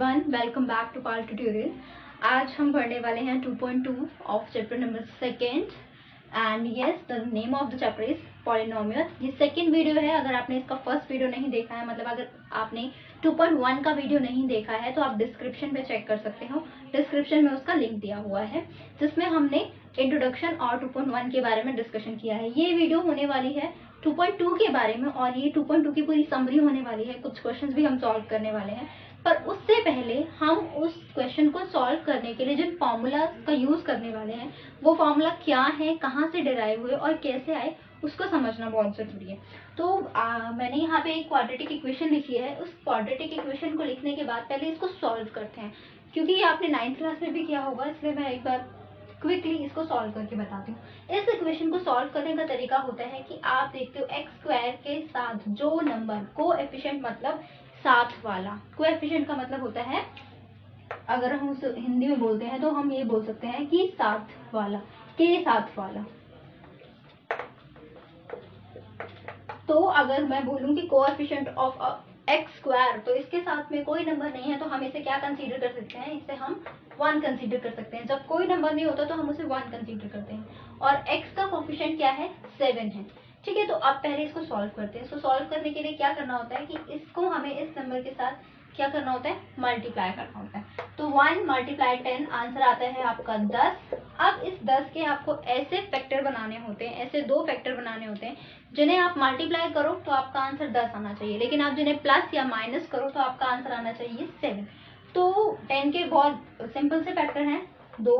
Everyone, welcome back to Pal tutorial. आज हम पढ़ने वाले हैं 2.2 of chapter number second and yes the name of the chapter is polynomial. ये सेकेंड वीडियो है। अगर आपने इसका फर्स्ट वीडियो नहीं देखा है, मतलब अगर आपने 2.1 का वीडियो नहीं देखा है तो आप डिस्क्रिप्शन पे चेक कर सकते हो। डिस्क्रिप्शन में उसका लिंक दिया हुआ है जिसमें हमने इंट्रोडक्शन और 2.1 के बारे में डिस्कशन किया है। ये वीडियो होने वाली है 2.2 के बारे में और ये 2.2 की पूरी समरी होने वाली है। कुछ क्वेश्चंस भी हम सॉल्व करने वाले हैं, पर उससे पहले हम उस क्वेश्चन को सॉल्व करने के लिए जिन फॉर्मूला का यूज करने वाले हैं वो फॉर्मूला क्या है, कहाँ से डिराइव हुए और कैसे आए, उसको समझना बहुत जरूरी है। तो मैंने यहाँ पे एक क्वाड्रेटिक इक्वेशन लिखी है। उस क्वाड्रेटिक इक्वेशन को लिखने के बाद पहले इसको सॉल्व करते हैं, क्योंकि ये आपने 9th क्लास में भी किया होगा, इसलिए मैं एक बार क्विकली इसको सॉल्व करके बताती हूँ। इस इक्वेशन को सॉल्व करने का तरीका होता है कि आप देखते हो एक्स स्क्वायर के साथ जो नंबर कोएफिशिएंट, मतलब साथ वाला, कोएफिशिएंट का मतलब होता है, अगर हम उसे हिंदी में बोलते हैं तो हम ये बोल सकते हैं कि साथ वाला, के साथ वाला। तो अगर मैं बोलूं कि कोएफिशिएंट ऑफ एक्स स्क्वायर, तो इसके साथ में कोई नंबर नहीं है तो हम इसे क्या कंसीडर कर सकते हैं, इसे हम 1 कंसीडर कर सकते हैं। जब कोई नंबर नहीं होता तो हम उसे 1 कंसीडर करते हैं। और x का कोएफिशिएंट क्या है, 7 है। ठीक है, तो अब पहले इसको सॉल्व करते हैं। इसको सॉल्व करने के लिए क्या करना होता है कि इसको हमें इस नंबर के साथ क्या करना होता है, मल्टीप्लाई करना होता है। तो 1 मल्टीप्लाई 10, आंसर आता है आपका 10। अब इस 10 के आपको ऐसे फैक्टर बनाने होते हैं, ऐसे दो फैक्टर बनाने होते हैं जिन्हें आप मल्टीप्लाई करो तो आपका आंसर 10 आना चाहिए, लेकिन आप जिन्हें प्लस या माइनस करो तो आपका आंसर आना चाहिए 7। तो 10 के बहुत सिंपल से फैक्टर हैं 2,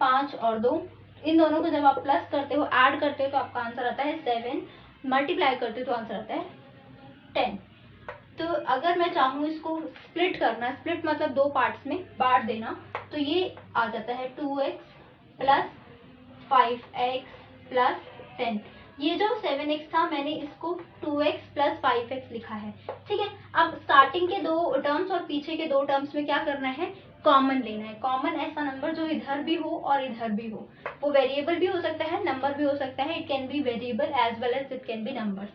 5 और 2। इन दोनों को जब आप प्लस करते हो, ऐड करते हो तो आपका आंसर आता है 7, मल्टीप्लाई करते हो तो आंसर आता है 10। तो अगर मैं चाहूँ इसको स्प्लिट करना, स्प्लिट मतलब दो पार्ट्स में बांट देना, तो ये आ जाता है 2x प्लस 5x प्लस 10। ये जो 7x था मैंने इसको 2x प्लस 5x लिखा है। ठीक है, अब स्टार्टिंग के दो टर्म्स और पीछे के दो टर्म्स में क्या करना है, कॉमन लेना है। कॉमन ऐसा नंबर जो इधर भी हो और इधर भी हो। वो वेरिएबल भी हो सकता है, नंबर भी हो सकता है। It can be variable as well as it can be number.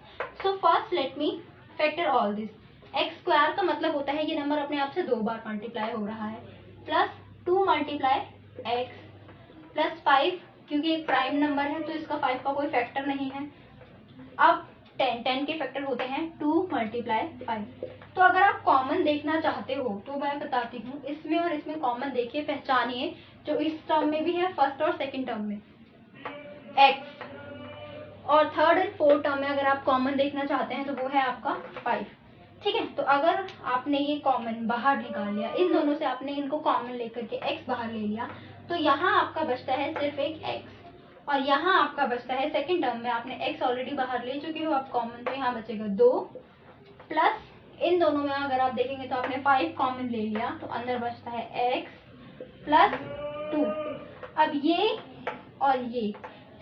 So first let me factor all this. X square का मतलब होता है ये नंबर अपने आप से 2 बार मल्टीप्लाई हो रहा है, प्लस 2 मल्टीप्लाई एक्स प्लस 5, क्योंकि एक प्राइम नंबर है तो इसका 5 का कोई फैक्टर नहीं है। अब 10 के फैक्टर होते हैं 2 मल्टीप्लाई 5। तो अगर आप कॉमन देखना चाहते हो तो मैं बताती हूँ, इसमें और इसमें कॉमन देखिए, पहचानिए जो इस टर्म में भी है, फर्स्ट और सेकंड टर्म में x, और थर्ड एंड फोर्थ टर्म में अगर आप कॉमन देखना चाहते हैं तो वो है आपका 5। ठीक है, तो अगर आपने ये कॉमन बाहर निकाल लिया, इन दोनों से आपने इनको कॉमन लेकर के x बाहर ले लिया, तो यहाँ आपका बचता है सिर्फ एक x, और यहाँ आपका बचता है सेकंड टर्म में आपने x ऑलरेडी बाहर ले चुके हो आप कॉमन, तो यहाँ बचेगा 2, प्लस इन दोनों में अगर आप देखेंगे तो आपने 5 कॉमन ले लिया, तो अंदर बचता है x प्लस 2। अब ये और ये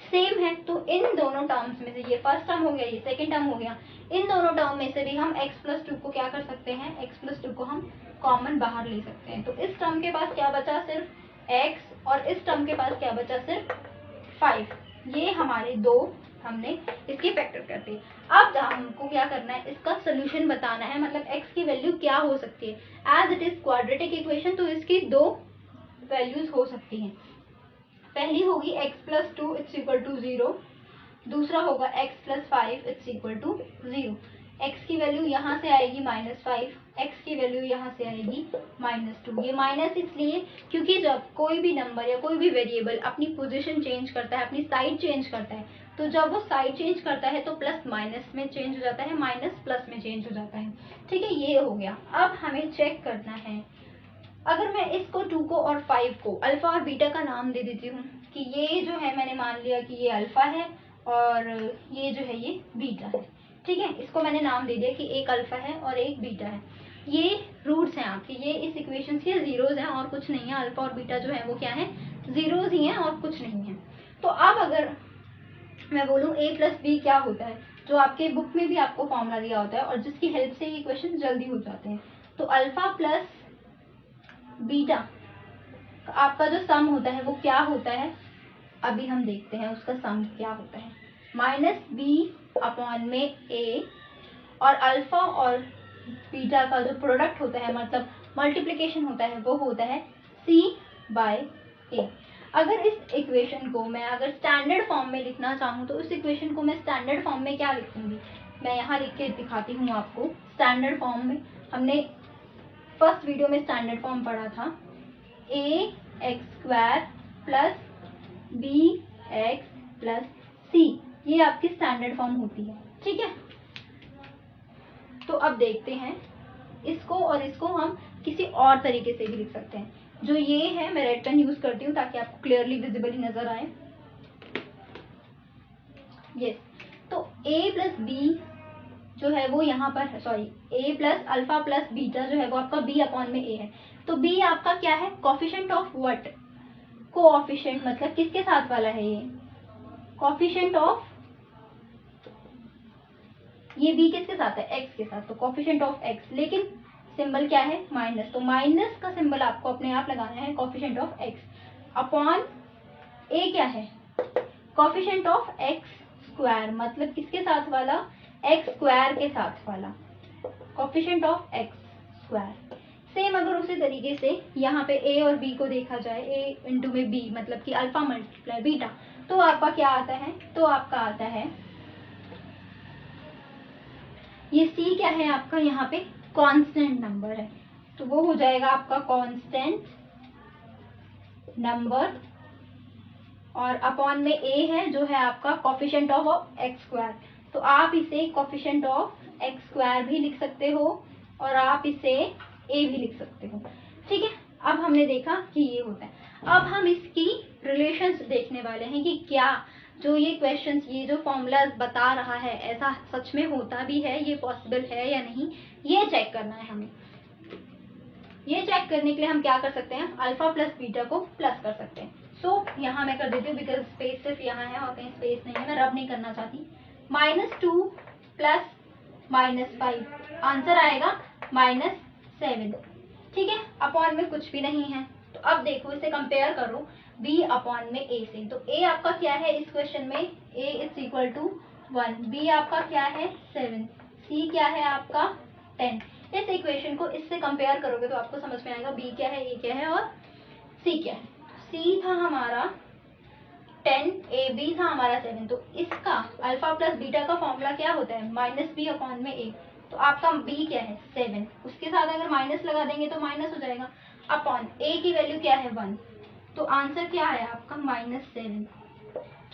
सेम है, तो इन दोनों टर्म्स में से, ये फर्स्ट टर्म हो गया, ये सेकंड टर्म हो गया, इन दोनों टर्म में से भी हम x प्लस 2 को क्या कर सकते हैं, x प्लस 2 को हम कॉमन बाहर ले सकते हैं। तो इस टर्म के पास क्या बचा, सिर्फ x, और इस टर्म के पास क्या बचा, सिर्फ 5। ये हमारे दो हमने इसके फैक्टर कर दिए। अब हमको क्या करना है, इसका सोल्यूशन बताना है, मतलब x की वैल्यू क्या हो सकती है। As it is quadratic equation, तो इसकी दो वैल्यूज हो सकती हैं। पहली होगी x plus 2 it's equal to 0, दूसरा होगा x plus 5 it's equal to 0। x की वैल्यू यहाँ से आएगी -5, x की वैल्यू यहाँ से आएगी -2। ये माइनस इसलिए क्योंकि जब कोई भी नंबर या कोई भी वेरिएबल अपनी पोजीशन चेंज करता है, अपनी साइड चेंज करता है, तो जब वो साइड चेंज करता है तो प्लस माइनस में चेंज हो जाता है, माइनस प्लस में चेंज हो जाता है। ठीक है, ये हो गया। अब हमें चेक करना है, अगर मैं इसको 2 को और 5 को अल्फा और बीटा का नाम दे देती हूँ कि ये जो है, मैंने मान लिया कि ये अल्फा है और ये जो है ये बीटा है। ठीक है, इसको मैंने नाम दे दिया कि एक अल्फा है और एक बीटा है। ये रूट्स हैं आपके, ये इस इक्वेशन के जीरोज हैं और कुछ नहीं है। अल्फा और बीटा जो है वो क्या है, जीरोज ही हैं और कुछ नहीं है। तो अब अगर मैं बोलूँ a प्लस बी क्या होता है, जो आपके बुक में भी आपको फॉर्मूला दिया होता है और जिसकी हेल्प से ये इक्वेशन जल्दी हो जाते हैं, तो अल्फा प्लस बीटा आपका जो सम होता है वो क्या होता है, अभी हम देखते हैं उसका सम क्या होता है। -b/a, और अल्फा और बीटा का जो प्रोडक्ट होता है, मतलब मल्टीप्लिकेशन होता है वो होता है C बाय A। अगर इस इक्वेशन को मैं अगर स्टैंडर्ड फॉर्म में लिखना चाहूँ तो इस इक्वेशन को मैं स्टैंडर्ड फॉर्म में क्या लिखूंगी, मैं यहाँ लिख के दिखाती हूँ आपको। स्टैंडर्ड फॉर्म में हमने फर्स्ट वीडियो में स्टैंडर्ड फॉर्म पढ़ा था, ax² plus bx plus c, ये आपकी स्टैंडर्ड फॉर्म होती है, ठीक है। तो अब देखते हैं इसको, और इसको हम किसी और तरीके से भी लिख सकते हैं। जो ये है, मैं रेड पेन यूज करती हूँ ताकि आपको क्लियरली विजिबली नजर आए। यस, तो a प्लस बी जो है वो यहाँ पर है, sorry a plus alpha plus beta जो है वो आपका b अपॉन में a है। तो b आपका क्या है, कोफिशिएंट ऑफ व्हाट, कोएफिशिएंट मतलब किसके साथ वाला है ये, कोफिशिएंट ऑफ, ये b किसके साथ है, x के साथ, तो कोफिशिएंट ऑफ x, लेकिन सिंबल क्या है, माइनस, तो माइनस का सिंबल आपको अपने आप लगाना है, coefficient of x upon a क्या है, कोफिशिएंट ऑफ x स्क्वायर, मतलब किसके साथ वाला, x स्क्वायर के साथ वाला, coefficient of x square. Same अगर उसी तरीके से यहाँ पे a और b को देखा जाए, a इंटू में b मतलब कि अल्फा मल्टीप्लाई बीटा, तो आपका क्या आता है, तो आपका आता है ये c क्या है आपका, यहाँ पे कांस्टेंट नंबर है, तो वो हो जाएगा आपका कांस्टेंट नंबर, और अपॉन में a है जो है आपका कोफिशिएंट ऑफ x स्क्वायर, तो आप इसे कोफिशिएंट ऑफ x स्क्वायर भी लिख सकते हो और आप इसे a भी लिख सकते हो, ठीक है। अब हमने देखा कि ये होता है, अब हम इसकी रिलेशंस देखने वाले हैं कि क्या जो ये क्वेश्चंस, ये जो फॉर्मूला बता रहा है ऐसा सच में होता भी है, ये पॉसिबल है या नहीं, ये चेक करना है हमें। ये चेक करने के लिए हम क्या कर सकते हैं, अल्फा प्लस बीटा को प्लस कर सकते हैं। सो यहाँ मैं कर देती हूँ, बिकॉज स्पेस सिर्फ यहाँ है और कहीं स्पेस नहीं है, मैं रब नहीं करना चाहती। -2 प्लस -5, आंसर आएगा -7, ठीक है। अपॉन में कुछ भी नहीं है, तो अब देखो इसे कंपेयर करो b अपॉन में a से, तो a आपका क्या है इस क्वेश्चन में, a is equal to 1, b आपका क्या है 7, c क्या है आपका 10। इस इक्वेशन को इससे कंपेयर करोगे तो आपको समझ में आएगा b क्या है, a क्या है और c क्या है। c था हमारा 10, a b था हमारा 7, तो इसका अल्फा प्लस बीटा का फॉर्मूला क्या होता है, -b अपॉन में a, तो आपका b क्या है 7, उसके साथ अगर माइनस लगा देंगे तो माइनस हो जाएगा, अपॉन a की वैल्यू क्या है 1, तो आंसर क्या है आपका -7।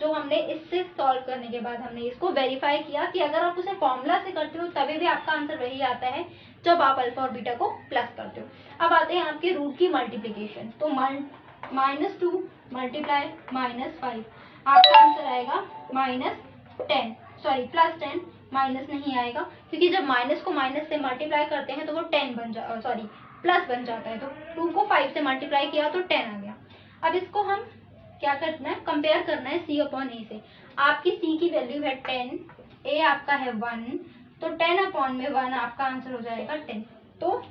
जो हमने इससे सॉल्व करने के बाद हमने इसको वेरीफाई किया कि अगर आप उसे फॉर्मूला से करते हो तभी भी आपका आंसर वही आता है जब आप अल्फा और बीटा को प्लस करते हो। अब आते हैं आपके रूट की मल्टीप्लिकेशन, तो -2 मल्टीप्लाई -5, आपका आंसर आएगा -10, सॉरी +10, माइनस नहीं आएगा क्योंकि जब माइनस को माइनस से मल्टीप्लाई करते हैं तो वो 10 बन जा सॉरी प्लस बन जाता है, तो 2 को 5 से मल्टीप्लाई किया तो 10 आ गया। अब इसको हम क्या करना है, कंपेयर करना है c अपॉन a से। आपकी c की वैल्यू है 10, a आपका है 1, तो 10 अपॉन में 1 आपका आंसर हो जाएगा 10। तो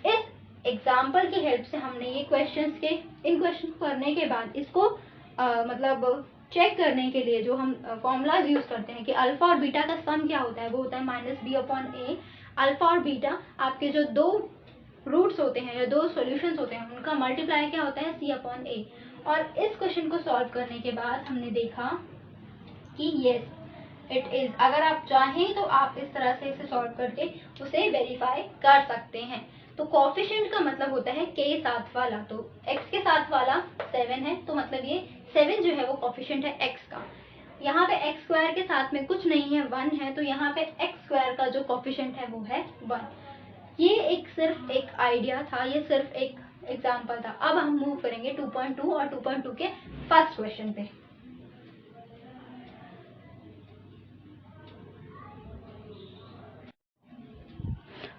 इस एग्जाम्पल की हेल्प से हमने ये क्वेश्चंस के, इन क्वेश्चन करने के बाद इसको मतलब चेक करने के लिए जो हम फॉर्मूलाज यूज करते हैं कि अल्फा और बीटा का सम क्या होता है, वो होता है -b अपॉन a। अल्फा और बीटा आपके जो दो रूट्स होते हैं या दो सॉल्यूशंस होते हैं उनका मल्टीप्लाई क्या होता है, c अपॉन a। और इस क्वेश्चन को सॉल्व करने के बाद हमने देखा कि यस इट इज, अगर आप चाहें तो आप इस तरह से इसे सॉल्व करके उसे वेरीफाई कर सकते हैं। तो कोएफिशिएंट का मतलब होता है के साथ वाला, तो x के साथ वाला 7 है, तो मतलब ये 7 जो है वो कोएफिशिएंट है x का। यहाँ पे x स्क्वायर के साथ में कुछ नहीं है, 1 है, तो यहाँ पे x स्क्वायर का जो कोएफिशिएंट है वो है 1। ये एक सिर्फ एक आइडिया था, ये सिर्फ एक एग्जाम्पल था। अब हम मूव करेंगे 2.2 और 2.2 के फर्स्ट क्वेश्चन पे।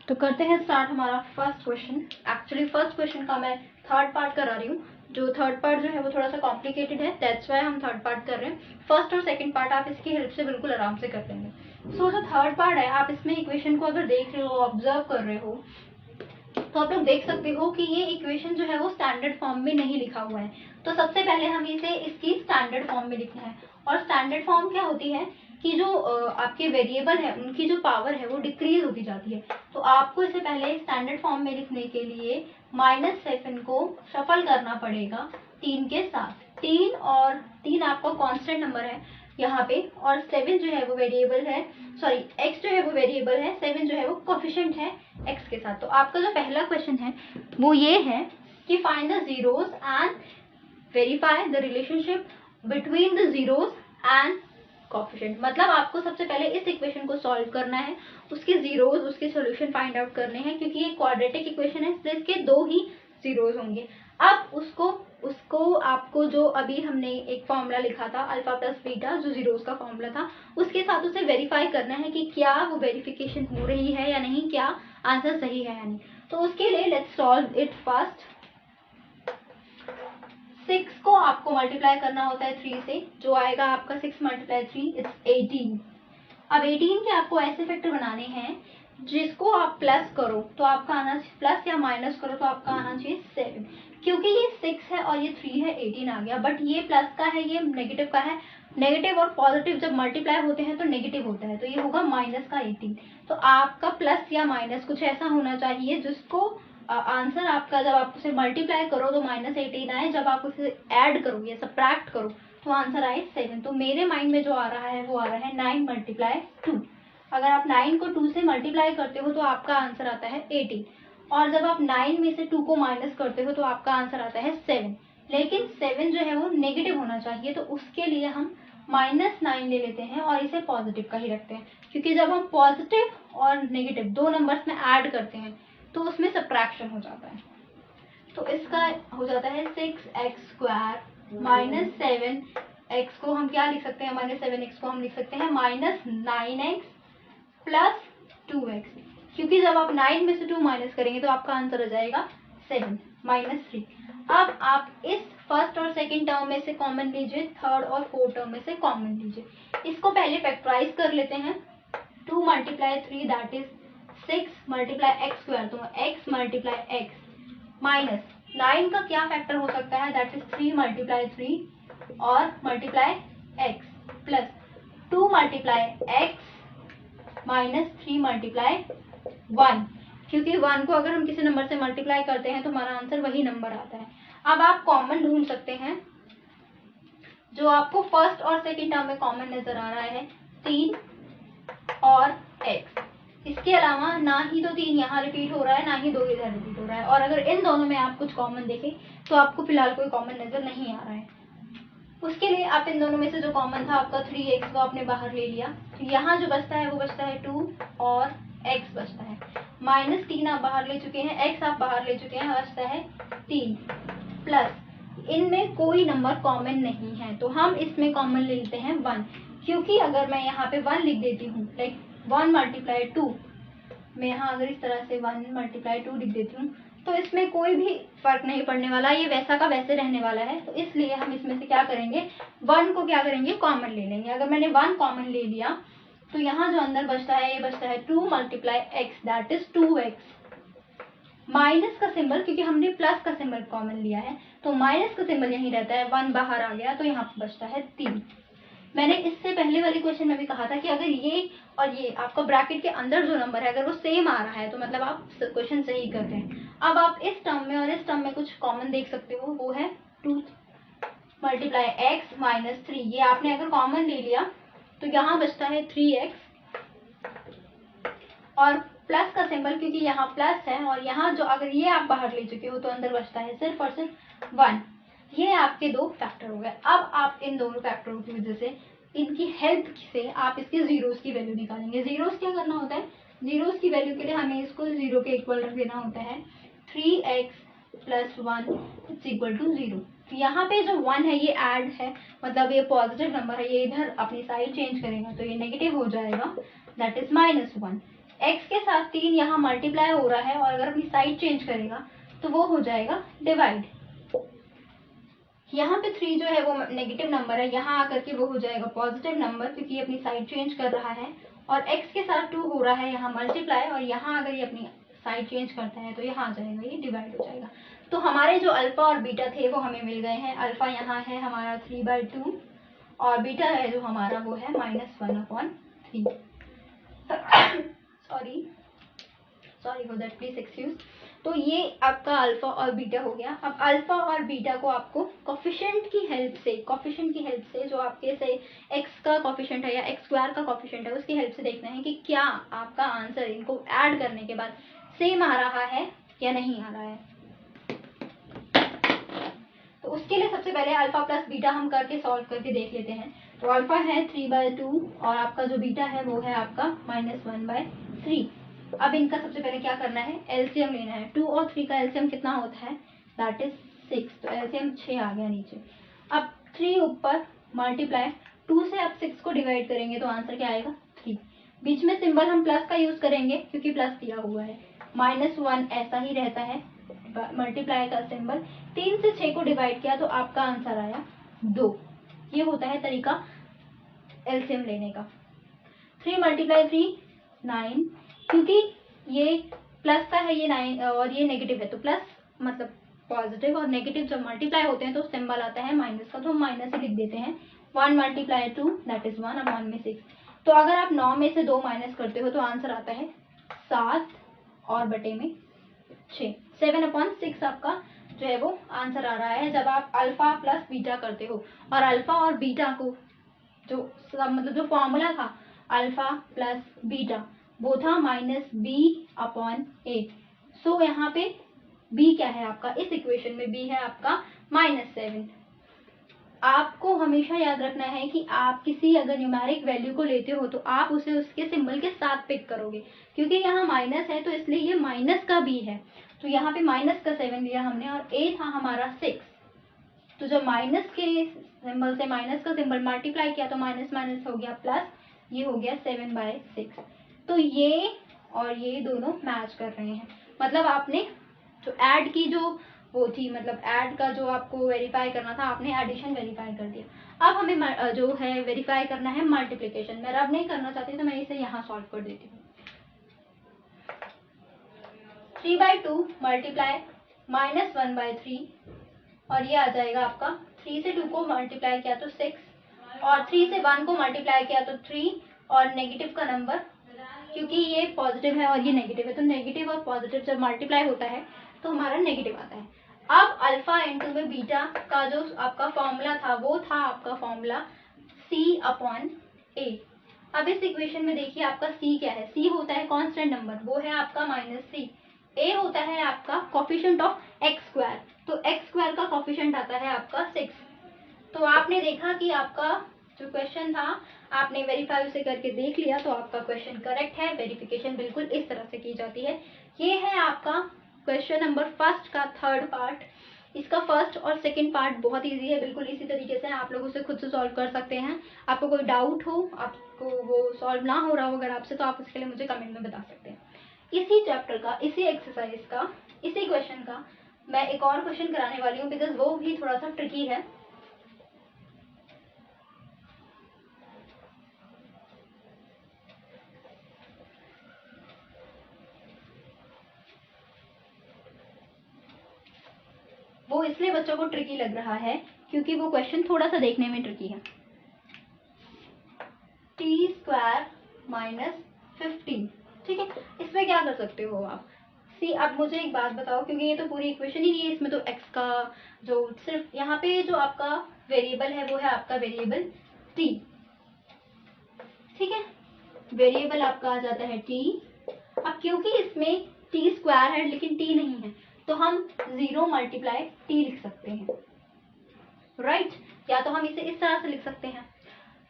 तो करते हैं स्टार्ट हमारा first question. Actually first question का मैं थर्ड पार्ट करा रही हूँ, जो थर्ड पार्ट जो है वो थोड़ा सा कॉम्प्लिकेटेड है, दैट्स वाई हम थर्ड पार्ट कर रहे हैं। फर्स्ट और सेकंड पार्ट आप इसकी हेल्प से बिल्कुल आराम से कर लेंगे। सो जो थर्ड पार्ट है, आप इसमें इक्वेशन को अगर देख रहे हो, ऑब्जर्व कर रहे हो, तो आप लोग देख सकते हो कि ये इक्वेशन जो है वो स्टैंडर्ड फॉर्म में नहीं लिखा हुआ है। तो सबसे पहले हमें इसे इसकी स्टैंडर्ड फॉर्म में लिखना है, और स्टैंडर्ड फॉर्म क्या होती है, कि जो आपके वेरिएबल है उनकी जो पावर है वो डिक्रीज होती जाती है। तो आपको इसे पहले स्टैंडर्ड फॉर्म में लिखने के लिए -7 को शफल करना पड़ेगा 3 के साथ। 3 और 3 आपका कांस्टेंट नंबर है यहाँ पे, और 7 जो है वो वेरिएबल है, सॉरी x जो है वो वेरिएबल है, 7 जो है वो कोफिशिएंट है x के साथ। तो आपका जो पहला क्वेश्चन है वो ये है कि find the zeros and verify the relationship between the zeros and coefficient. मतलब आपको सबसे पहले इस इक्वेशन को सॉल्व करना है, उसके जीरोस, उसके सॉल्यूशन फाइंड आउट करने हैं, क्योंकि ये क्वाड्रेटिक इक्वेशन है इसलिए इसके 2 ही जीरोस होंगे। अब उसको आपको जो अभी हमने एक फॉर्मूला लिखा था अल्फा प्लस बीटा, जो जीरोस का फॉर्मूला था, उसके साथ उसे वेरीफाई करना है कि क्या वो वेरिफिकेशन हो रही है या नहीं, क्या आंसर सही है या नहीं। तो उसके लिए लेट्स सॉल्व इट फर्स्ट। 6 को आपको मल्टीप्लाई करना होता है 3 से, जो आएगा आपका 6 × 3 इट्स 18। अब 18 के आपको ऐसे फैक्टर बनाने हैं जिसको आप प्लस करो तो आपका आना, प्लस या माइनस करो तो आपका आना चाहिए 7। क्योंकि ये 6 है और ये 3 है, 18 आ गया। बट ये प्लस का है, ये नेगेटिव का है। नेगेटिव और पॉजिटिव जब मल्टीप्लाई होते हैं तो नेगेटिव होता है, तो ये होगा माइनस का 18। तो आपका प्लस या माइनस कुछ ऐसा होना चाहिए जिसको आंसर आपका, जब आप उसे मल्टीप्लाई करो तो -18 आए, जब आप उसे ऐड करो या सब्ट्रैक्ट करो तो आंसर आए 7। तो मेरे माइंड में जो आ रहा है वो आ रहा है 9 × 2। अगर आप 9 को 2 से मल्टीप्लाई करते हो तो आपका आंसर आता है 18, और जब आप 9 में से 2 को माइनस करते हो तो आपका आंसर आता है 7। लेकिन 7 जो है वो नेगेटिव होना चाहिए, तो उसके लिए हम -9 ले लेते हैं और इसे पॉजिटिव का ही रखते हैं, क्योंकि जब हम पॉजिटिव और नेगेटिव 2 नंबर्स में ऐड करते हैं तो उसमें सब्ट्रैक्शन हो जाता है। तो इसका हो जाता है 6x² -7x को हम क्या लिख सकते हैं, -7x को हम लिख सकते हैं -9x + 2x, क्योंकि जब आप 9 में से 2 माइनस करेंगे तो आपका आंसर आ जाएगा 7 -3। अब आप इस फर्स्ट और सेकंड टर्म में से कॉमन लीजिए, थर्ड और फोर्थ टर्म में से कॉमन लीजिए। इसको पहले फैक्टराइज कर लेते हैं। 2 × 3 दैट इज 6 × x², तो x × x माइनस 9 का क्या फैक्टर हो सकता है, दैट इज 3 × 3 और multiply x plus 2 × x minus 3 × 1, क्योंकि 1 को अगर हम किसी नंबर से मल्टीप्लाई करते हैं तो हमारा आंसर वही नंबर आता है। अब आप कॉमन ढूंढ सकते हैं, जो आपको फर्स्ट और सेकंड टर्म में कॉमन नजर आ रहा है 3 और x। इसके अलावा ना ही तो 3 यहाँ रिपीट हो रहा है, ना ही 2 इधर रिपीट हो रहा है, और अगर इन दोनों में आप कुछ कॉमन देखें तो आपको फिलहाल कोई कॉमन नजर नहीं आ रहा है। उसके लिए आप इन दोनों में से जो कॉमन था आपका 3x को आपने बाहर ले लिया, तो यहाँ जो बचता है वो बचता है 2 और x बचता है। -3 आप बाहर ले चुके हैं, x आप बाहर ले चुके हैं, बचता है 3 प्लस इनमें कोई नंबर कॉमन नहीं है तो हम इसमें कॉमन ले लेते हैं 1, क्योंकि अगर मैं यहाँ पे 1 लिख देती हूँ, लाइक 1 × 2, मैं यहाँ अगर इस तरह से 1 × 2 लिख देती हूँ तो इसमें कोई भी फर्क नहीं पड़ने वाला, ये वैसा का वैसे रहने वाला है। तो इसलिए हम इसमें से क्या करेंगे, 1 को क्या करेंगे, कॉमन ले लेंगे। अगर मैंने 1 कॉमन ले लिया तो यहाँ जो अंदर बचता है ये बचता है 2 × x that is 2x। Minus का सिंबल, क्योंकि हमने प्लस का सिंबल कॉमन लिया है तो माइनस का सिंबल यहीं रहता है, 1 बाहर आ गया तो यहाँ पर बचता है 3। मैंने इससे पहले वाले क्वेश्चन में भी कहा था कि अगर ये और ये आपका ब्रैकेट के अंदर जो नंबर है अगर वो सेम आ रहा है तो मतलब आप क्वेश्चन सही करते हैं। अब आप इस टर्म में और इस टर्म में कुछ कॉमन देख सकते हो, वो है 2 × x - 3। ये आपने अगर कॉमन ले लिया तो यहाँ बचता है 3x और प्लस का सिंबल, क्योंकि यहाँ प्लस है, और यहाँ जो अगर ये आप बाहर ले चुके हो तो अंदर बचता है सिर्फ और सिर्फ 1। ये आपके 2 फैक्टर हो गए। अब आप इन दोनों फैक्टरों की वजह से, इनकी हेल्प से आप इसके जीरोस की वैल्यू निकालेंगे। जीरोस क्या करना होता है, जीरोस की वैल्यू के लिए हमें इसको 0 के इक्वल रख देना होता है। 3x + 1 = 0। यहाँ पे जो 1 है ये ऐड है, मतलब ये पॉजिटिव नंबर है, ये इधर अपनी साइड चेंज करेगा तो ये नेगेटिव हो जाएगा, दैट इज -1। x के साथ 3 यहाँ मल्टीप्लाई हो रहा है और अगर अपनी साइड चेंज करेगा तो वो हो जाएगा डिवाइड। यहाँ पे 3 जो है वो नेगेटिव नंबर है, यहाँ आकर के वो हो जाएगा पॉजिटिव नंबर, क्योंकि ये अपनी साइड चेंज कर रहा है। और x के साथ 2 हो रहा है यहाँ मल्टीप्लाई, और यहाँ अगर ये अपनी साइड चेंज करता है तो यहाँ आ जाएगा, ये डिवाइड हो जाएगा। तो हमारे जो अल्फा और बीटा थे वो हमें मिल गए हैं। अल्फा यहाँ है हमारा 3/2 और बीटा है जो हमारा वो है -1/3। Sorry for that, please excuse. तो ये आपका अल्फा और बीटा हो गया। अब अल्फा और बीटा को आपको कोफिशिएंट की हेल्प से जो आपके से एक्स का कोफिशिएंट है या एक्स स्क्वायर का कोफिशिएंट है उसकी हेल्प से देखना है कि क्या आपका आंसर इनको ऐड करने के बाद सेम आ रहा है या नहीं आ रहा है। तो उसके लिए सबसे पहले अल्फा प्लस बीटा हम करके सॉल्व करके देख लेते हैं। तो अल्फा है 3/2 और आपका जो बीटा है वो है आपका -1/3। अब इनका सबसे पहले क्या करना है, एलसीएम लेना है। 2 और 3 का एलसीएम कितना होता है, दैट इज 6। तो एलसीएम 6 आ गया नीचे। अब 3 ऊपर मल्टीप्लाई 2 से अब 6 को डिवाइड करेंगे तो आंसर क्या आएगा, 3। बीच में सिंबल हम प्लस का यूज करेंगे क्योंकि प्लस दिया हुआ है। -1 ऐसा ही रहता है, मल्टीप्लाई का सिंबल। 3 से 6 को डिवाइड किया तो आपका आंसर आया 2। ये होता है तरीका एलसीएम लेने का। 3 × 3 9, क्योंकि ये प्लस का है ये 9 और ये नेगेटिव है तो प्लस मतलब पॉजिटिव, और नेगेटिव जब मल्टीप्लाई होते हैं तो सिंबल आता है माइनस का, तो हम माइनस ही लिख देते हैं। 1 × 2 दैट इज 1। अब 1 में 6, तो अगर आप 9 में से 2 माइनस करते हो तो आंसर आता है 7 और बटे में 6। 7/6 आपका जो है वो आंसर आ रहा है जब आप अल्फा प्लस बीटा करते हो। और अल्फा और बीटा को जो मतलब जो फॉर्मूला था अल्फा प्लस बीटा वो था -b/a। सो यहाँ पे b क्या है आपका, इस इक्वेशन में b है आपका -7। आपको हमेशा याद रखना है कि आप किसी अगर न्यूमेरिक वैल्यू को लेते हो तो आप उसे उसके सिंबल के साथ पिक करोगे, क्योंकि यहाँ माइनस है तो इसलिए ये माइनस का b है। तो यहाँ पे -7 लिया हमने और a था हमारा 6। तो जब माइनस के सिंबल से माइनस का सिंबल मल्टीप्लाई किया तो माइनस माइनस हो गया प्लस, ये हो गया 7/6। तो ये और ये दोनों मैच कर रहे हैं, मतलब आपने जो ऐड की जो वो थी, मतलब ऐड का जो आपको वेरीफाई करना था आपने एडिशन वेरीफाई कर दिया। अब हमें जो है वेरीफाई करना है मल्टीप्लिकेशन। मैं रब नहीं करना चाहती तो मैं इसे यहाँ सॉल्व कर देती हूँ। 3/2 मल्टीप्लाई -1/3 और ये आ जाएगा आपका 3 से 2 को मल्टीप्लाई किया तो 6 और 3 से 1 को मल्टीप्लाई किया तो 3 और नेगेटिव का नंबर, क्योंकि ये पॉजिटिव है और ये नेगेटिव है तो नेगेटिव और पॉजिटिव जब मल्टीप्लाई होता है तो हमारा नेगेटिव आता है। अब अल्फा इंटू में बीटा का जो आपका फॉर्मूला था वो था आपका फॉर्मूला c/a। अब इस इक्वेशन में देखिए आपका c क्या है, c होता है कांस्टेंट नंबर, वो है आपका -3। a होता है आपका कोफिशिएंट ऑफ एक्स स्क्वायर, तो एक्स स्क्वायर का कोफिशिएंट आता है आपका 6। तो आपने देखा कि आपका जो क्वेश्चन था आपने वेरीफाई उसे करके देख लिया तो आपका क्वेश्चन करेक्ट है। वेरिफिकेशन बिल्कुल इस तरह से की जाती है। ये है आपका क्वेश्चन नंबर फर्स्ट का थर्ड पार्ट। इसका फर्स्ट और सेकंड पार्ट बहुत इजी है, बिल्कुल इसी तरीके से आप लोग उसे खुद से सॉल्व कर सकते हैं। आपको कोई डाउट हो, आपको वो सॉल्व ना हो रहा हो अगर आपसे, तो आप उसके लिए मुझे कमेंट में बता सकते हैं। इसी चैप्टर का, इसी एक्सरसाइज का, इसी क्वेश्चन का मैं एक और क्वेश्चन कराने वाली हूँ बिकॉज वो भी थोड़ा सा ट्रिकी है। वो इसलिए बच्चों को ट्रिकी लग रहा है क्योंकि वो क्वेश्चन थोड़ा सा देखने में ट्रिकी है। t² - 15, ठीक है। इसमें क्या कर सकते हो आप, सी अब मुझे एक बात बताओ, क्योंकि ये तो पूरी इक्वेशन ही नहीं है, इसमें तो x का जो सिर्फ यहाँ पे जो आपका वेरिएबल है वो है आपका वेरिएबल t, ठीक है। वेरिएबल आपका आ जाता है t। अब क्योंकि इसमें t² है लेकिन t नहीं है तो हम 0 × t लिख सकते हैं, राइट। या तो हम इसे इस तरह से लिख सकते हैं,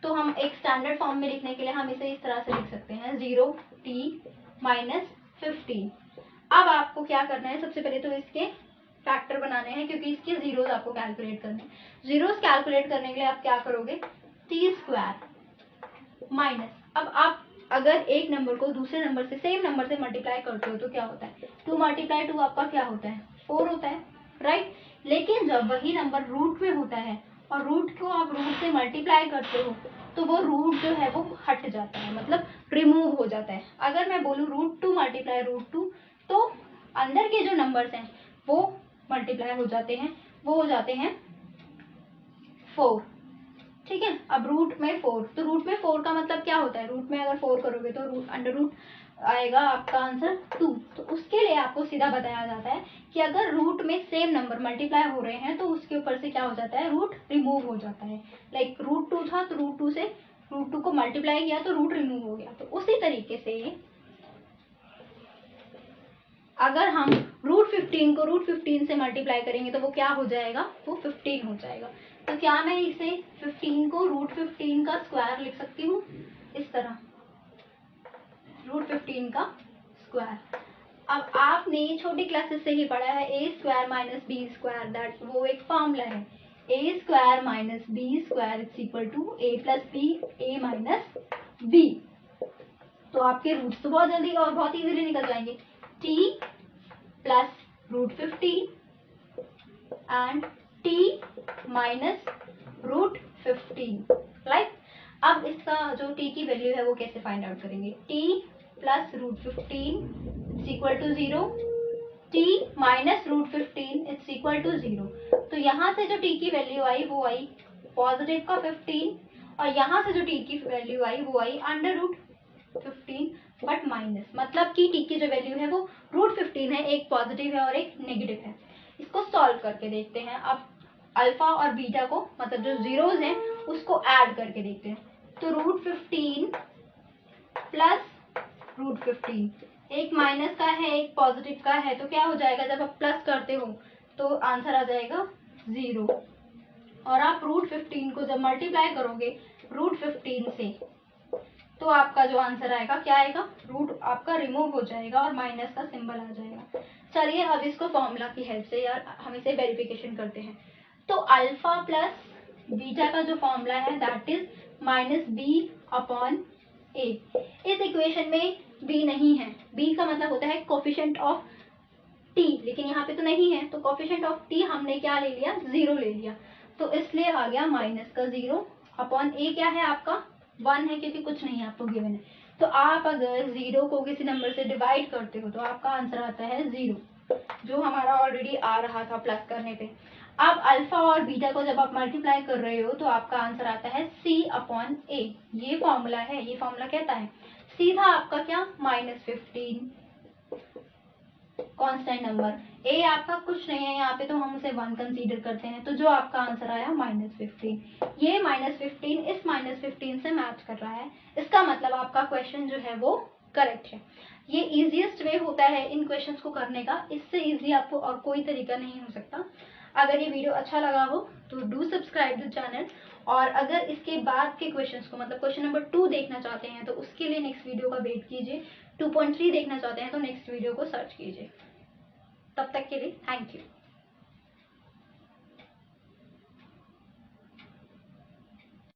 तो हम एक स्टैंडर्ड फॉर्म में लिखने के लिए हम इसे इस तरह से लिख सकते हैं 0t - 15। अब आपको क्या करना है, सबसे पहले तो इसके फैक्टर बनाने हैं क्योंकि इसके जीरोस आपको कैलकुलेट करने हैं। जीरोस कैलकुलेट करने के लिए आप क्या करोगे, t² माइनस, अब आप अगर एक नंबर को दूसरे नंबर से सेम नंबर से मल्टीप्लाई करते हो तो क्या होता है, 2 × 2 आपका क्या होता है, 4 होता है, राइट। लेकिन जब वही नंबर रूट में होता है और रूट को आप रूट से मल्टीप्लाई करते हो तो वो रूट जो है वो हट जाता है, मतलब रिमूव हो जाता है। अगर मैं बोलूँ √2 × √2 तो अंदर के जो नंबर्स हैं वो मल्टीप्लाई हो जाते हैं, वो हो जाते हैं 4, ठीक है। अब रूट में 4, तो रूट में 4 का मतलब क्या होता है, रूट में अगर 4 करोगे तो रूट अंडर रूट आएगा आपका आंसर 2। तो उसके लिए आपको सीधा बताया जाता है कि अगर रूट में सेम नंबर मल्टीप्लाई हो रहे हैं तो उसके ऊपर से क्या हो जाता है, रूट रिमूव हो जाता है। लाइक रूट 2 था तो रूट 2 से रूट 2 को मल्टीप्लाई किया तो रूट रिमूव हो गया। तो उसी तरीके से अगर हम रूट 15 को रूट 15 से मल्टीप्लाई करेंगे तो वो क्या हो जाएगा, वो 15 हो जाएगा। तो क्या मैं इसे 15 को रूट 15 का स्क्वायर लिख सकती हूँ इस तरह, रूट 15 का स्क्वायर। अब आपने छोटी क्लासेस से ही पढ़ा है A square minus B square, that वो एक फॉर्मूला है, A square minus B square is equal to A plus B A minus B. तो आपके रूट्स तो बहुत जल्दी और बहुत इजीली निकल जाएंगे, t plus root 15 and t minus root 15। Right, अब इसका जो t की वैल्यू है वो कैसे फाइंड आउट करेंगे, t plus root 15 is equal to 0, t minus root 15 is equal to 0। तो यहाँ से जो t की वैल्यू आई वो आई पॉजिटिव का 15 और यहाँ से जो t की वैल्यू आई वो आई अंडर रूट 15 बट माइनस, मतलब कि t की जो वैल्यू है वो रूट 15 है, एक पॉजिटिव है और एक नेगेटिव है। इसको सॉल्व करके देखते हैं। अब अल्फा और बीटा को, मतलब जो जीरोज हैं उसको ऐड करके देखते हैं। तो रूट 15 प्लस रूट 15, एक माइनस का है एक पॉजिटिव का है, तो क्या हो जाएगा, जब आप प्लस करते हो तो आंसर आ जाएगा 0। और आप रूट 15 को जब मल्टीप्लाई करोगे रूट 15 से तो आपका जो आंसर आएगा क्या आएगा, रूट आपका रिमूव हो जाएगा और माइनस का सिंबल आ जाएगा। चलिए अब इसको फॉर्मूला की हेल्प से यार हम इसे वेरिफिकेशन करते हैं। तो अल्फा प्लस बीटा का जो फॉर्मूला है that is minus B upon A. इस इक्वेशन में बी नहीं है, बी का मतलब होता है कोफिशिएंट ऑफ टी, लेकिन यहाँ पे तो नहीं है, तो कोफिशिएंट ऑफ टी हमने क्या ले लिया, 0 ले लिया, तो इसलिए आ गया माइनस का 0 अपॉन ए क्या है आपका 1 है, क्योंकि कुछ नहीं आपको गिवन है। तो आप अगर 0 को किसी नंबर से डिवाइड करते हो तो आपका आंसर आता है 0, जो हमारा ऑलरेडी आ रहा था प्लस करने पे। अब अल्फा और बीटा को जब आप मल्टीप्लाई कर रहे हो तो आपका आंसर आता है c अपॉन ए। ये फॉर्मूला है, ये फॉर्मूला कहता है सीधा आपका क्या -15 कांस्टेंट नंबर, ए आपका कुछ नहीं है यहाँ पे, तो हम उसे 1 कंसीडर करते हैं, तो जो आपका आंसर आया -15। ये -15 इस -15 से मैच कर रहा है, इसका मतलब आपका क्वेश्चन जो है वो करेक्ट है। ये इजीएस्ट वे होता है इन क्वेश्चंस को करने का, इससे इजी आपको और कोई तरीका नहीं हो सकता। अगर ये वीडियो अच्छा लगा हो तो डू सब्सक्राइब द चैनल, और अगर इसके बाद के क्वेश्चंस को, मतलब क्वेश्चन नंबर 2 देखना चाहते हैं तो उसके लिए नेक्स्ट वीडियो का वेट कीजिए। 2.3 देखना चाहते हैं तो नेक्स्ट वीडियो को सर्च कीजिए। तब तक के लिए थैंक यू।